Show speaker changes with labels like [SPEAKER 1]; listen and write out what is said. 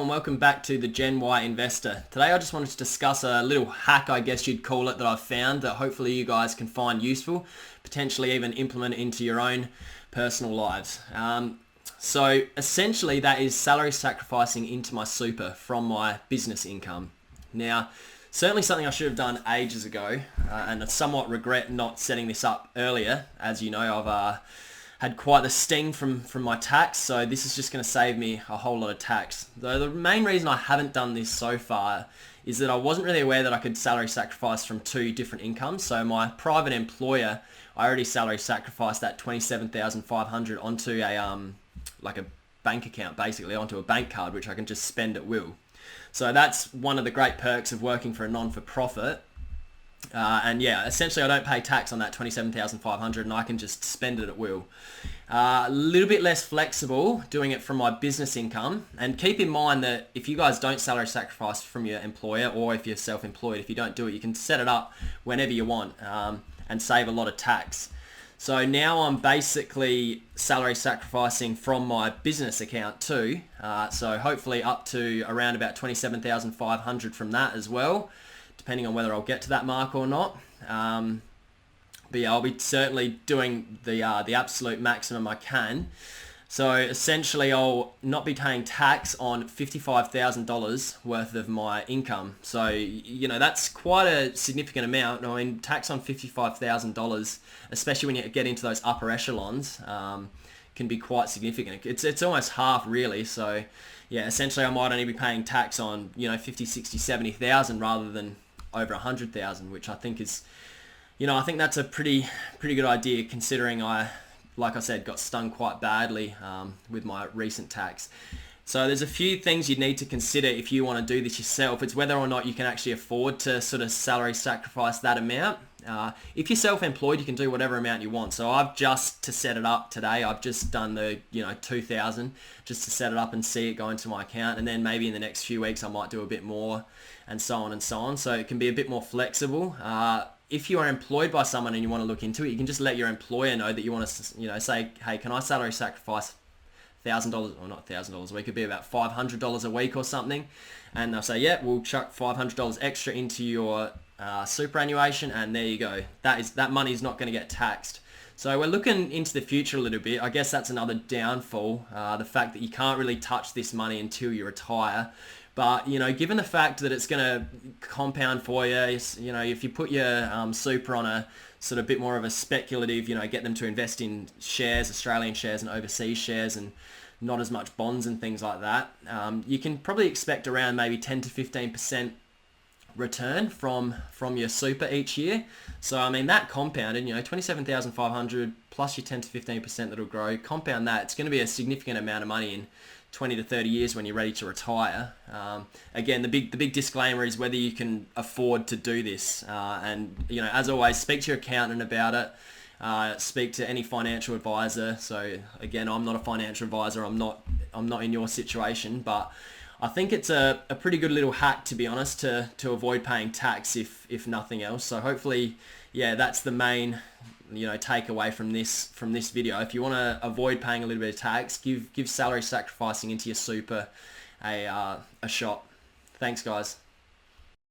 [SPEAKER 1] and welcome back to the Gen Y Investor. Today I just wanted to discuss a little hack, I guess you'd call it, that I've found that hopefully you guys can find useful, potentially even implement into your own personal lives. So essentially that is salary sacrificing into my super from my business income. Now, certainly something I should have done ages ago, and I somewhat regret not setting this up earlier. As you know, I've had quite the sting from my tax, so this is just going to save me a whole lot of tax. Though the main reason I haven't done this so far is that I wasn't really aware that I could salary sacrifice from two different incomes. So my private employer, I already salary sacrificed that $27,500 onto a bank account, basically onto a bank card, which I can just spend at will. So that's one of the great perks of working for a non-for-profit. And yeah, essentially I don't pay tax on that $27,500 and I can just spend it at will. A little bit less flexible doing it from my business income. And keep in mind that if you guys don't salary sacrifice from your employer, or if you're self-employed, if you don't do it, you can set it up whenever you want and save a lot of tax. So now I'm basically salary sacrificing from my business account too. So hopefully up to around about $27,500 from that as well, depending on whether I'll get to that mark or not. But yeah, I'll be certainly doing the absolute maximum I can. So essentially I'll not be paying tax on $55,000 worth of my income. So, you know, that's quite a significant amount. I mean, tax on $55,000, especially when you get into those upper echelons, can be quite significant. It's almost half really. So yeah, essentially I might only be paying tax on, you know, 50, 60, 70,000 rather than over 100,000, which I think is, you know, I think that's a pretty good idea considering like I said, got stung quite badly with my recent tax. So there's a few things you need to consider if you want to do this yourself. It's whether or not you can actually afford to sort of salary sacrifice that amount. If you're self-employed, you can do whatever amount you want. So I've just, to set it up today, I've just done the, you know, 2,000 just to set it up and see it go into my account. And then maybe in the next few weeks, I might do a bit more and so on and so on. So it can be a bit more flexible. If you are employed by someone and you want to look into it, you can just let your employer know that you want to, you know, say, hey, can I salary sacrifice $1,000, or not $1,000 a week, it'd be about $500 a week or something. And they'll say, yeah, we'll chuck $500 extra into your superannuation, and there you go. That money is not going to get taxed. So we're looking into the future a little bit. I guess that's another downfall, the fact that you can't really touch this money until you retire. But, you know, given the fact that it's going to compound for you, you know, if you put your super on a sort of bit more of a speculative, you know, get them to invest in shares, Australian shares and overseas shares, and not as much bonds and things like that, you can probably expect around maybe 10 to 15% return from your super each year. So, I mean, that compounded, you know, 27,500 plus your 10 to 15% that'll grow, compound that, it's going to be a significant amount of money in 20 to 30 years when you're ready to retire. Again, the big disclaimer is whether you can afford to do this. And, you know, as always, speak to your accountant about it. Speak to any financial advisor. So again, I'm not a financial advisor. I'm not in your situation, but I think it's a pretty good little hack, to be honest, to avoid paying tax if nothing else. So hopefully, yeah, that's the main, you know, takeaway from this video. If you want to avoid paying a little bit of tax, give salary sacrificing into your super a shot. Thanks, guys.